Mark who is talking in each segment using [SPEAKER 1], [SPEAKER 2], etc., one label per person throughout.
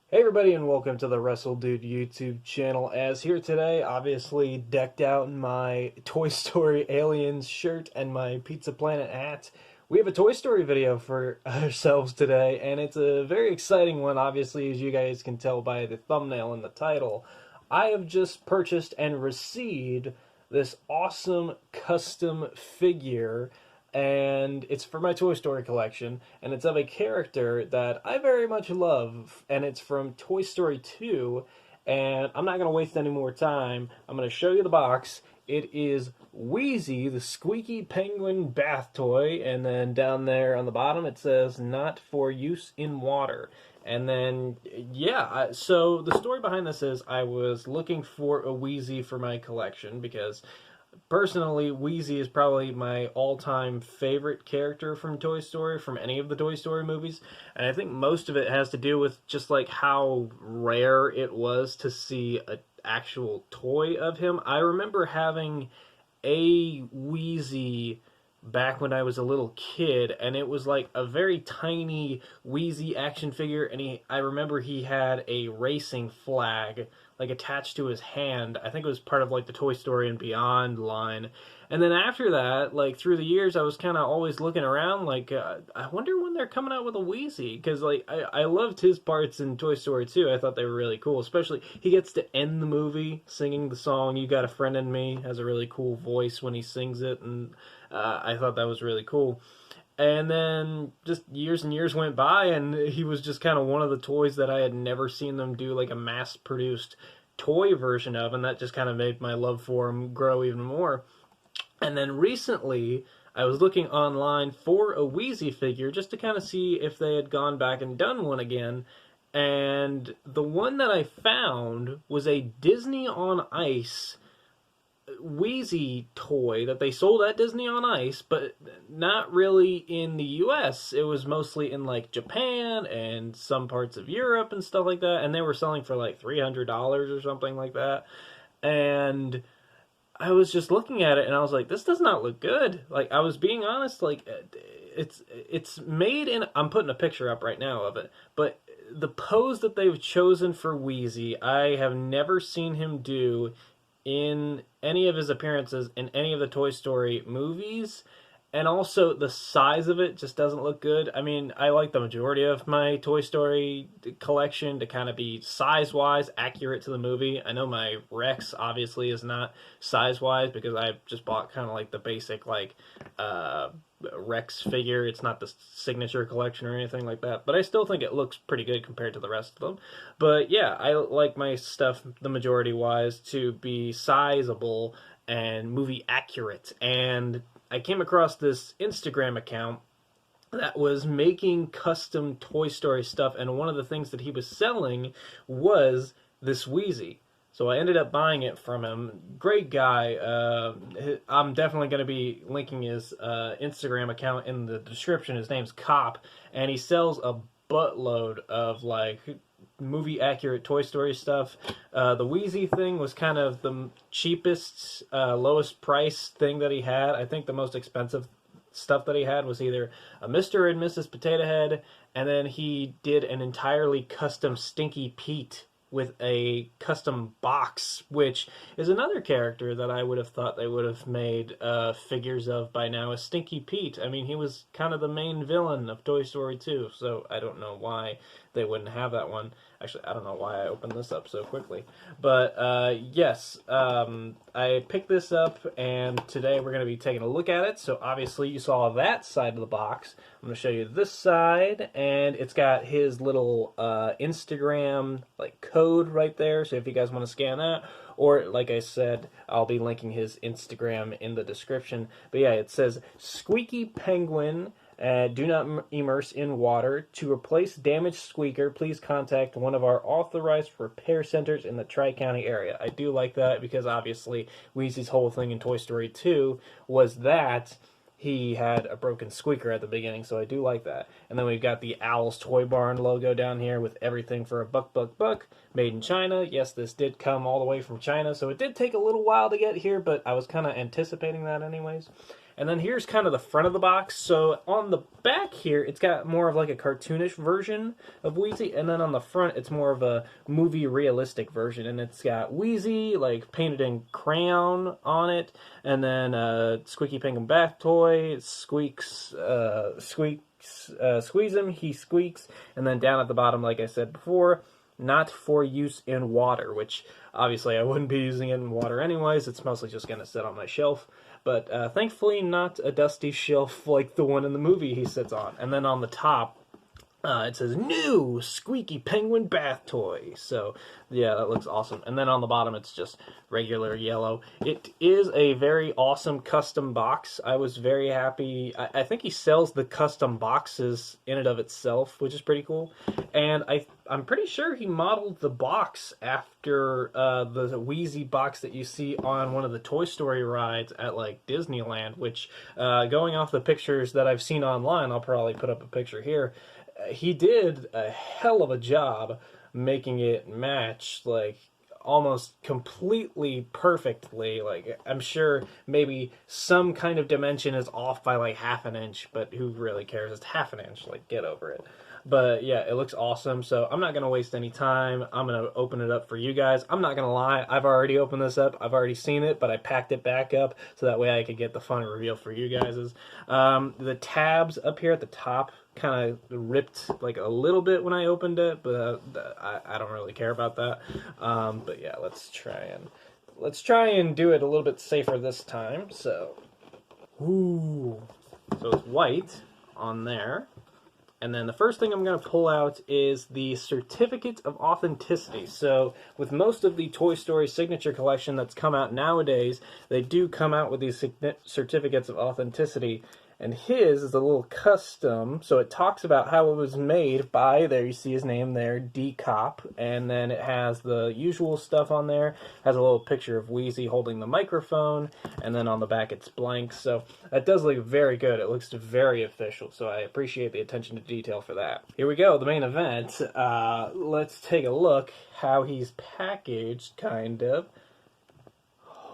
[SPEAKER 1] Hey everybody, and welcome to the WrestleDude YouTube channel. As here today, obviously decked out in my Toy Story Aliens shirt and my Pizza Planet hat. We have a Toy Story video for ourselves today, and it's a very exciting one, obviously, as you guys can tell by the thumbnail and the title. I have just purchased and received this awesome custom figure, and it's for my Toy Story collection, and it's of a character that I very much love, and it's from Toy Story 2, and I'm not going to waste any more time. I'm going to show you the box. It is Wheezy, the squeaky penguin bath toy, and then down there on the bottom it says, not for use in water. And then, yeah, so the story behind this is I was looking for a Wheezy for my collection because personally, Wheezy is probably my all-time favorite character from Toy Story, from any of the Toy Story movies, and I think most of it has to do with just like how rare it was to see an actual toy of him. I remember having a Wheezy back when I was a little kid, and it was like a very tiny Wheezy action figure, and I remember he had a racing flag like attached to his hand. I think it was part of like the Toy Story and Beyond line. And then after that, like through the years, I was kind of always looking around, like I wonder when they're coming out with a Wheezy, because like I loved his parts in Toy Story 2. I thought they were really cool, especially he gets to end the movie singing the song "You Got a Friend in Me." Has a really cool voice when he sings it, and I thought that was really cool. And then just years and years went by, and he was just kind of one of the toys that I had never seen them do like a mass-produced toy version of, and that just kind of made my love for him grow even more. And then recently, I was looking online for a Wheezy figure just to kind of see if they had gone back and done one again. And the one that I found was a Disney on Ice Wheezy toy that they sold at Disney on Ice, but not really in the US. It was mostly in like Japan and some parts of Europe and stuff like that, and they were selling for like $300 or something like that. And I was just looking at it and I was like, this does not look good. Like, I was being honest, like it's made in, I'm putting a picture up right now of it, but the pose that they've chosen for Wheezy, I have never seen him do in any of his appearances in any of the Toy Story movies. And also, the size of it just doesn't look good. I mean, I like the majority of my Toy Story collection to kind of be size-wise accurate to the movie. I know my Rex obviously is not size-wise because I just bought kind of like the basic like Rex figure. It's not the signature collection or anything like that, but I still think it looks pretty good compared to the rest of them. But yeah, I like my stuff, the majority-wise, to be sizable and movie accurate. And I came across this Instagram account that was making custom Toy Story stuff, and one of the things that he was selling was this Wheezy. So I ended up buying it from him. Great guy. I'm definitely going to be linking his Instagram account in the description. His name's Cop, and he sells a buttload of like movie accurate Toy Story stuff. The Wheezy thing was kind of the cheapest, lowest price thing that he had. I think the most expensive stuff that he had was either a Mr. and Mrs. Potato Head, and then he did an entirely custom Stinky Pete with a custom box, which is another character that I would have thought they would have made figures of by now, is Stinky Pete. I mean, he was kind of the main villain of Toy Story 2, so I don't know why they wouldn't have that one. Actually, I don't know why I opened this up so quickly. But yes, I picked this up, and today we're going to be taking a look at it. So obviously you saw that side of the box. I'm going to show you this side, and it's got his little Instagram like code right there. So if you guys want to scan that, or like I said, I'll be linking his Instagram in the description. But yeah, it says Squeaky Penguin. Do not immerse in water. To replace damaged squeaker, please contact one of our authorized repair centers in the Tri-County area. I do like that because obviously Wheezy's whole thing in Toy Story 2 was that he had a broken squeaker at the beginning, so I do like that. And then we've got the Owl's Toy Barn logo down here with everything for a buck, buck, buck. Made in China. Yes, this did come all the way from China, so it did take a little while to get here, but I was kind of anticipating that anyways. And then here's kind of the front of the box. So on the back here, it's got more of like a cartoonish version of Wheezy, and then on the front, it's more of a movie realistic version. And it's got Wheezy like painted in crayon on it, and then Squeaky Penguin bath toy, squeaks, squeeze him, he squeaks, and then down at the bottom, like I said before, not for use in water, which obviously I wouldn't be using it in water anyways. It's mostly just going to sit on my shelf. But thankfully not a dusty shelf like the one in the movie he sits on. And then on the top, it says, new Squeaky Penguin bath toy. So, yeah, that looks awesome. And then on the bottom, it's just regular yellow. It is a very awesome custom box. I was very happy. I think he sells the custom boxes in and of itself, which is pretty cool. And I'm pretty sure he modeled the box after the Wheezy box that you see on one of the Toy Story rides at, like, Disneyland, which, going off the pictures that I've seen online, I'll probably put up a picture here, he did a hell of a job making it match, like, almost completely perfectly. Like, I'm sure maybe some kind of dimension is off by like half an inch, but who really cares? It's half an inch, like, get over it. But yeah, it looks awesome, so I'm not going to waste any time. I'm going to open it up for you guys. I'm not going to lie, I've already opened this up. I've already seen it, but I packed it back up so that way I could get the fun reveal for you guys. The tabs up here at the top kind of ripped like a little bit when I opened it, but I don't really care about that. But yeah, let's try and do it a little bit safer this time. So, so it's white on there. And then the first thing I'm going to pull out is the Certificate of Authenticity. So with most of the Toy Story Signature Collection that's come out nowadays, they do come out with these Certificates of Authenticity. And his is a little custom, so it talks about how it was made by, there you see his name there, 𝗙𝗚𝗚𝗏, and then it has the usual stuff on there, has a little picture of Wheezy holding the microphone, and then on the back it's blank, so that does look very good. It looks very official, so I appreciate the attention to detail for that. Here we go, the main event. Let's take a look how he's packaged, kind of.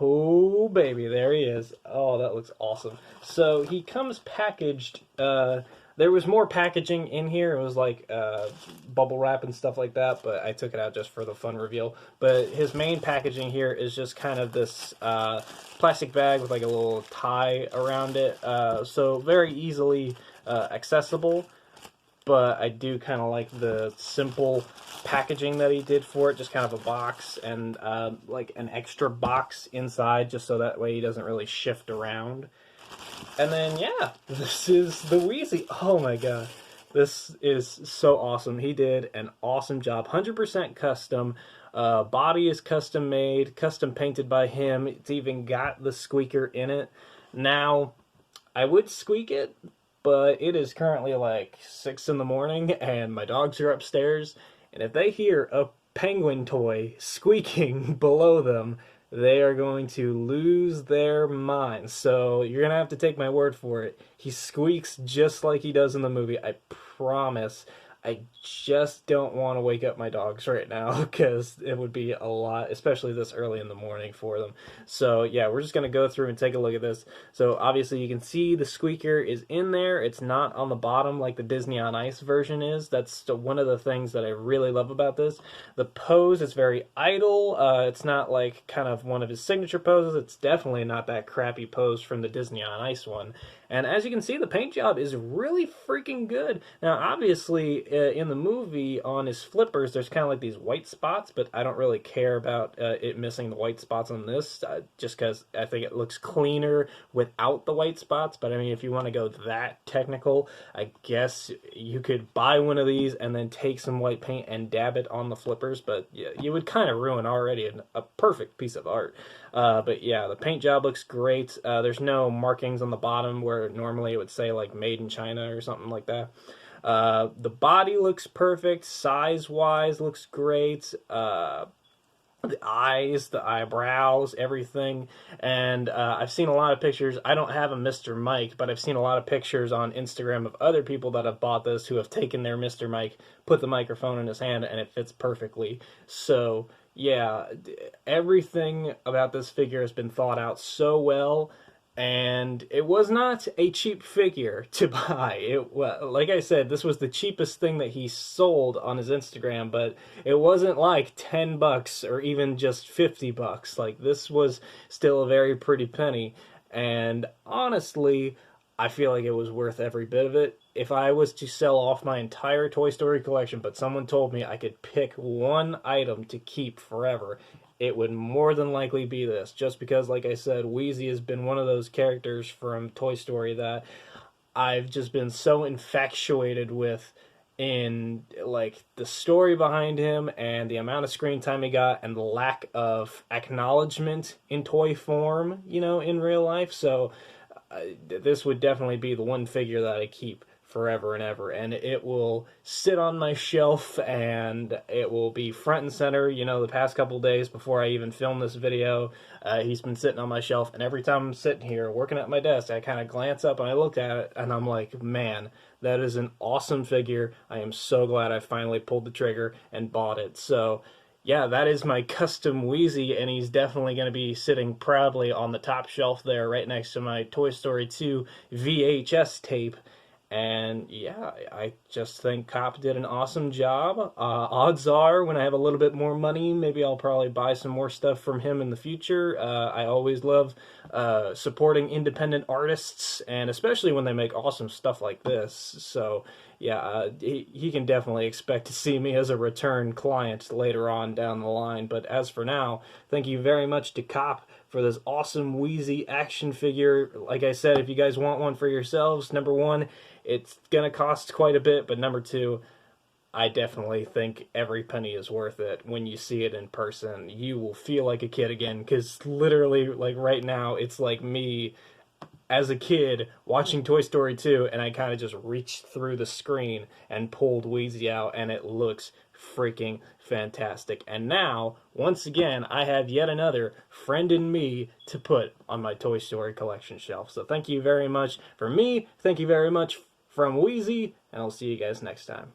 [SPEAKER 1] Oh, baby, there he is. Oh, that looks awesome. So he comes packaged. There was more packaging in here. It was like bubble wrap and stuff like that, but I took it out just for the fun reveal. But his main packaging here is just kind of this plastic bag with like a little tie around it. So very easily accessible. But I do kind of like the simple packaging that he did for it, just kind of a box and like an extra box inside, just so that way he doesn't really shift around. And then, yeah, this is the Wheezy. Oh my god, this is so awesome. He did an awesome job, 100% custom. Body is custom made, custom painted by him. It's even got the squeaker in it. Now, I would squeak it, but it is currently like 6 in the morning and my dogs are upstairs, and if they hear a penguin toy squeaking below them, they are going to lose their minds. So you're gonna have to take my word for it. He squeaks just like he does in the movie, I promise. I just don't want to wake up my dogs right now because it would be a lot, especially this early in the morning for them. So yeah, we're just going to go through and take a look at this. So obviously you can see the squeaker is in there. It's not on the bottom like the Disney on Ice version is. That's one of the things that I really love about this. The pose is very idle. It's not like kind of one of his signature poses. It's definitely not that crappy pose from the Disney on Ice one. And as you can see, the paint job is really freaking good. Now, obviously, in the movie, on his flippers, there's kind of like these white spots, but I don't really care about it missing the white spots on this, just because I think it looks cleaner without the white spots. But I mean, if you want to go that technical, I guess you could buy one of these and then take some white paint and dab it on the flippers, but yeah, you would kind of ruin already a perfect piece of art. But yeah, the paint job looks great. There's no markings on the bottom where normally it would say like made in China or something like that. The body looks perfect, size-wise looks great. The eyes, the eyebrows, everything. And I've seen a lot of pictures. I don't have a Mr. Mike, but I've seen a lot of pictures on Instagram of other people that have bought this who have taken their Mr. Mike, put the microphone in his hand, and it fits perfectly. So yeah, everything about this figure has been thought out so well. and it was not a cheap figure to buy. Well, like I said, this was the cheapest thing that he sold on his Instagram, but it wasn't like $10 or even just $50. Like, this was still a very pretty penny, and honestly, I feel like it was worth every bit of it. If I was to sell off my entire Toy Story collection, but someone told me I could pick one item to keep forever, it would more than likely be this. Just because, like I said, Wheezy has been one of those characters from Toy Story that I've just been so infatuated with, in like the story behind him and the amount of screen time he got and the lack of acknowledgement in toy form, you know, in real life. So this would definitely be the one figure that I keep forever and ever, and it will sit on my shelf, and it will be front and center. You know, the past couple days before I even filmed this video, he's been sitting on my shelf, and every time I'm sitting here working at my desk, I kind of glance up and I look at it, and I'm like, man, that is an awesome figure. I am so glad I finally pulled the trigger and bought it. So yeah, that is my custom Wheezy, and he's definitely going to be sitting proudly on the top shelf there right next to my Toy Story 2 VHS tape. And yeah, I just think Cop did an awesome job. Odds are, when I have a little bit more money, maybe I'll probably buy some more stuff from him in the future. I always love supporting independent artists, and especially when they make awesome stuff like this. So yeah, he can definitely expect to see me as a return client later on down the line. But as for now, thank you very much to Cop for this awesome Wheezy action figure. Like I said, if you guys want one for yourselves, number one, it's gonna cost quite a bit, but number two, I definitely think every penny is worth it. When you see it in person, you will feel like a kid again, because literally, like right now, it's like me as a kid watching Toy Story 2, and I kind of just reached through the screen and pulled Wheezy out, and it looks freaking fantastic. And now, once again, I have yet another friend in me to put on my Toy Story collection shelf. So thank you very much for me. Thank you very much from Wheezy, and I'll see you guys next time.